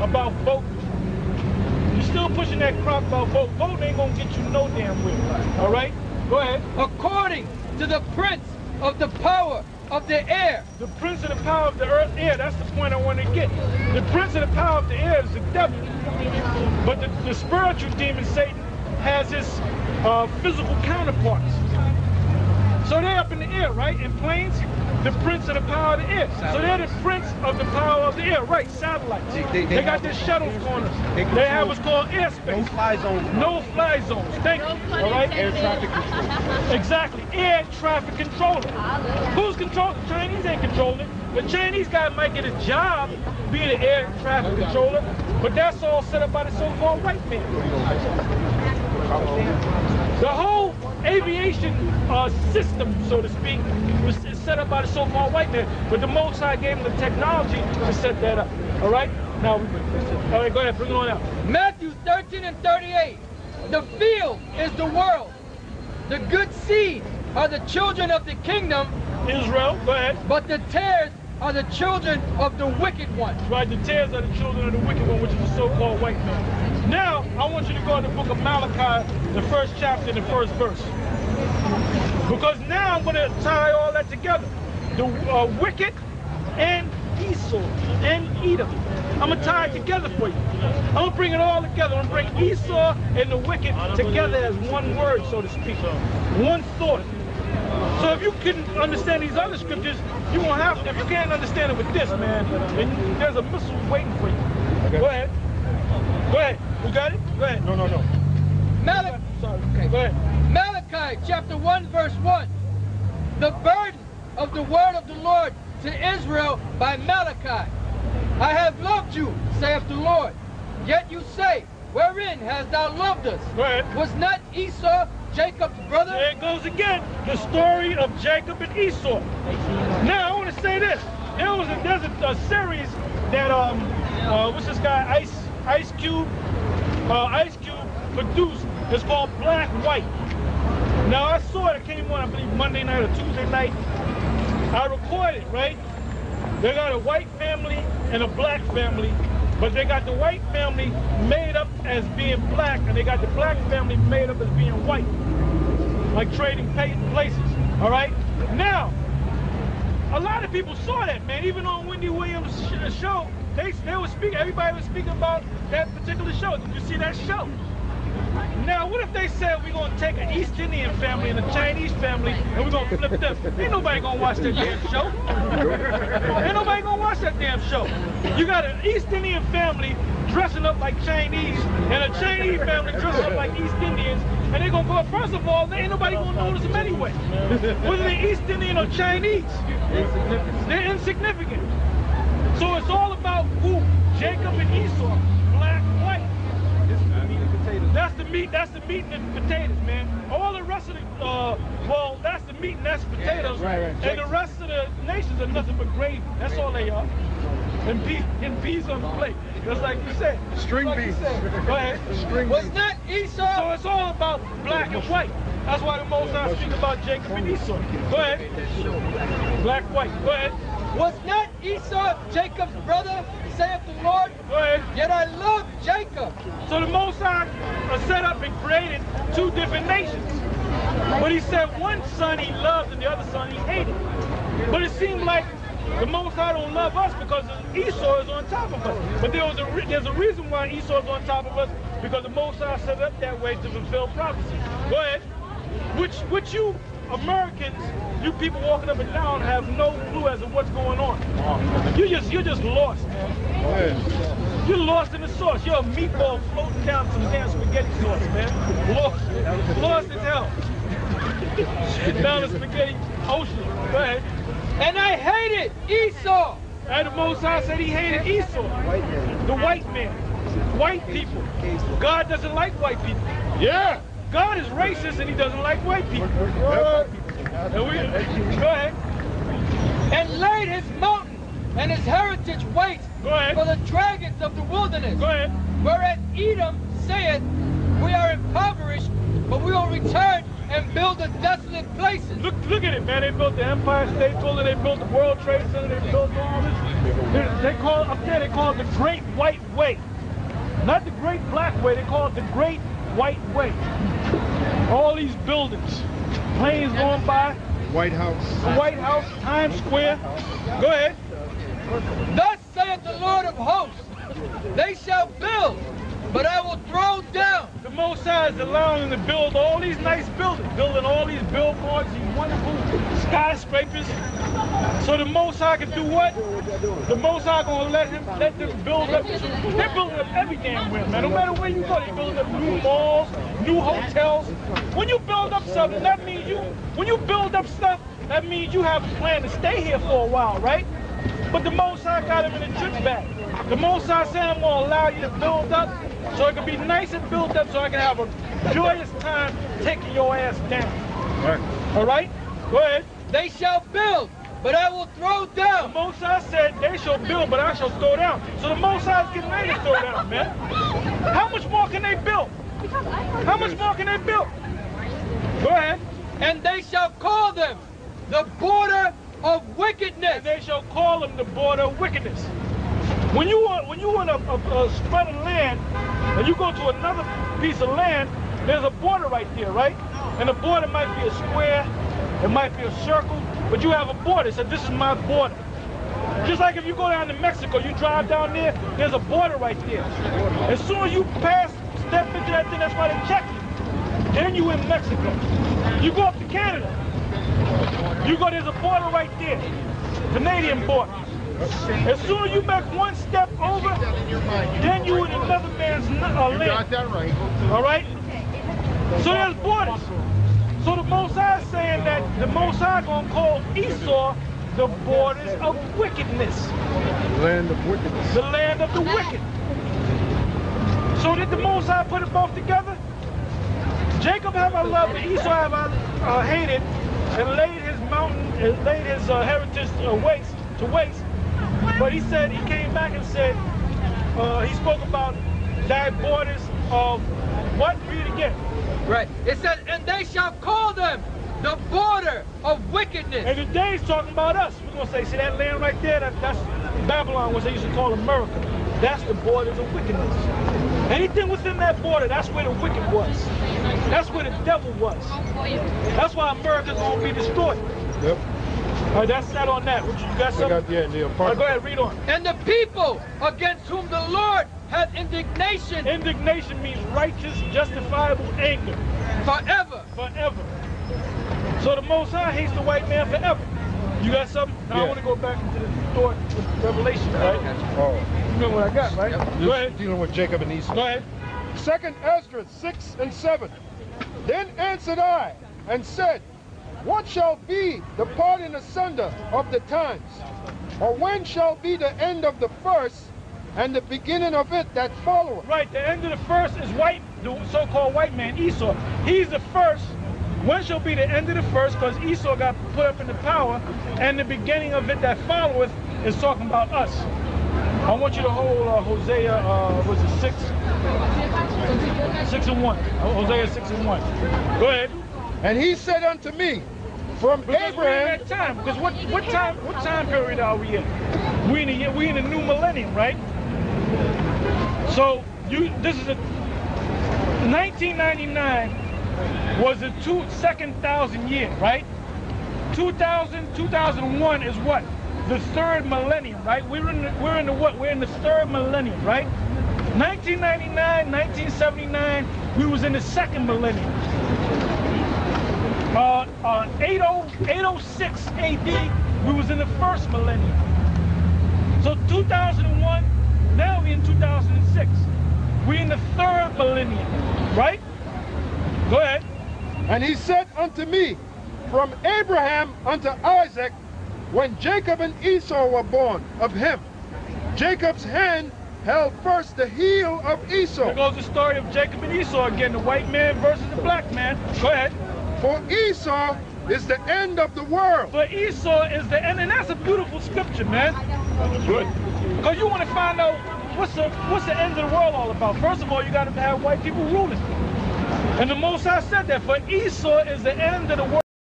about voting. You're still pushing that crap about vote. Voting ain't gonna get you no damn way. All right? Go ahead. According to the prince of the power of the air. The prince of the power of the earth, air, that's the point I want to get. The prince of the power of the air is the devil. But the spiritual demon, Satan, has his physical counterparts. So they're up in the air, right? In planes, the prince of the power of the air. So they're the prince of the power of the air, right? Satellites. They got their shuttles going. They have what's called airspace. No fly zones. No fly zones. Thank you. All right? Air traffic control. Exactly. Air traffic controller. Who's controlling? The Chinese ain't controlling it. The Chinese guy might get a job being an air traffic controller, but that's all set up by the so-called white man. The whole aviation system, so to speak, was set up by the so-called white man. But the Most High gave him the technology to set that up. All right? Now, all right, go ahead, bring it on out. Matthew 13 and 38. The field is the world. The good seed are the children of the kingdom. Israel, go ahead. But the tares are the children of the wicked one. Right, the tares are the children of the wicked one, which is the so-called white man. Now, I want you to go to the book of Malachi, the first chapter, the first verse. Because now I'm going to tie all that together. The wicked and Esau and Edom. I'm going to tie it together for you. I'm going to bring it all together. I'm going to bring Esau and the wicked together as one word, so to speak. One thought. So if you can understand these other scriptures, you won't have to. If you can't understand it with this, man, then there's a missile waiting for you. Okay. Go ahead. Go ahead. You got it? Go ahead. No. Malachi, sorry. Okay. Go ahead. Malachi chapter 1 verse 1. The burden of the word of the Lord to Israel by Malachi. I have loved you, saith the Lord. Yet you say, wherein hast thou loved us? Go ahead. Was not Esau Jacob's brother? There it goes again. The story of Jacob and Esau. Now I want to say this. There's a series that what's this guy Ice Cube produced. It's called Black White. Now I saw it. It came on, I believe, Monday night or Tuesday night. I recorded it, right? They got a white family and a black family, but they got the white family made up as being black, and they got the black family made up as being white, like trading places. All right. Now, a lot of people saw that, man. Even on Wendy Williams' show, they were speaking. Everybody was speaking about that particular show. Did you see that show? Now, what if they said we're going to take an East Indian family and a Chinese family and we're going to flip them? Ain't nobody going to watch that damn show. Ain't nobody going to watch that damn show. You got an East Indian family dressing up like Chinese and a Chinese family dressing up like East Indians, and they're going to go, first of all, ain't nobody going to notice them anyway. Whether they're East Indian or Chinese, they're insignificant. So it's all about who? Jacob and Esau, black, white. That's the meat and the potatoes, man. All the rest of the, well, that's the meat and that's the potatoes. Right. And the rest of the nations are nothing but gravy. That's all they are. And peas on the plate. Just like you said. String beans. Go ahead. String Was beans. not Esau? So it's all about black and white. That's why the Most High speak about Jacob and Esau. Go ahead. Black, white. Go ahead. Was not Esau Jacob's brother, saith the Lord? Go ahead. Yet I love Jacob. So the Most High set up and created two different nations. But he said one son he loved and the other son he hated. But it seemed like the Most High don't love us because Esau is on top of us. But there's a reason why Esau is on top of us, because the Most High set it up that way to fulfill prophecy. Go ahead. Which you Americans, you people walking up and down, have no clue as to what's going on. You're just lost, man. You're lost in the sauce. You're a meatball floating down some damn spaghetti sauce, man. Lost as hell. Down the spaghetti ocean. Go ahead. And I hated Esau. And the Most High said he hated Esau. The white man. White people. God doesn't like white people. Yeah. God is racist and he doesn't like white people. Go ahead. And laid his mountain and his heritage waste for the dragons of the wilderness. Go ahead. Whereat Edom saith, we are impoverished but we will return and build the desolate places. Look at it, man. They built the Empire State Building, they built the World Trade Center, they built all this. They call it, up there, they call it the Great White Way. Not the Great Black Way, they call it the Great White Way. All these buildings, planes going by. White House. The White House, Times Square. Go ahead. Thus saith the Lord of hosts, they shall build, but I will throw down. The Most High is allowing them to build all these nice buildings, building all these billboards, these wonderful skyscrapers. So the Most High can do what? The Most High gonna let them build up. They're building up every damn where, man. No matter where you go, they're building up new malls, new hotels. When you build up something, that means when you build up stuff, that means you have a plan to stay here for a while, right? But the Most High got him in a trip bag. The Most High said, I'm gonna allow you to build up so it can be nice and built up so I can have a joyous time taking your ass down. All right? Go ahead. They shall build, but I will throw The down. Most High said, they shall build, but I shall throw down. So the Most High is getting ready to throw down, man. How much more can they build? How much more can they build? Go ahead. And they shall call them the border of wickedness. And they shall call them the border of wickedness. When you want a spread of land, and you go to another piece of land, there's a border right there, right? And the border might be a square, it might be a circle, but you have a border. So this is my border. Just like if you go down to Mexico, you drive down there, there's a border right there. As soon as you step into that thing, that's why they check you. Then you in Mexico. You go up to Canada. There's a border right there. Canadian border. As soon as you make one step over, then you in another man's land. Got that right. All right? So there's borders. So the Most High is saying that the Most High gonna call Esau the borders of wickedness. The land of wickedness. The land of the wicked. So did the Most High put it both together? Jacob have I loved, and Esau have I hated, and laid his mountain, and laid his heritage to waste. But he said, he came back and said, he spoke about thy borders of what? Read again. Right. It said, and they shall call them the border of wickedness. And today's talking about us. We're going to say, see that land right there? That's Babylon, what they used to call America. That's the borders of wickedness. Anything within that border, that's where the wicked was. That's where the devil was. That's why America's going to be destroyed. Yep. All right, that's that on that. What you got something? I got the All right, go ahead, read on. And the people against whom the Lord hath indignation. Indignation means righteous, justifiable anger. Forever. Forever. So the Most High hates the white man forever. You got something? Now I want to go back into the thought, Revelation, right? Oh. You know what I got, right? Yep. Go ahead. Dealing with Jacob and Esau. Go ahead. 2nd Ezra 6 and 7. Then answered I and said, what shall be the parting asunder of the times? Or when shall be the end of the first and the beginning of it that followeth? Right, the end of the first is white, the so-called white man, Esau. He's the first. When shall be the end of the first? Because Esau got put up in the power, and the beginning of it that followeth is talking about us. I want you to hold Hosea, was it 6? 6 and 1. Hosea 6 and 1. Go ahead. And he said unto me, from Because we're in Abraham. that time. Because what time period are we in? We in the new millennium, right? So this is 1999 was the second 1,000 year, right? 2001 is what? The third millennium, right? We're in the what? We're in the third millennium, right? 1999, 1979, we was in the second millennium. 806 AD, we was in the first millennium. So 2001, now we in 2006. We in the third millennium, right? Go ahead. And he said unto me, from Abraham unto Isaac, when Jacob and Esau were born of him, Jacob's hand held first the heel of Esau. There goes the story of Jacob and Esau again, the white man versus the black man. Go ahead. For Esau is the end of the world. For Esau is the end, and that's a beautiful scripture, man. Good. Because you want to find out what's the end of the world all about. First of all, you got to have white people ruling. And the Most High said that for Esau is the end of the world.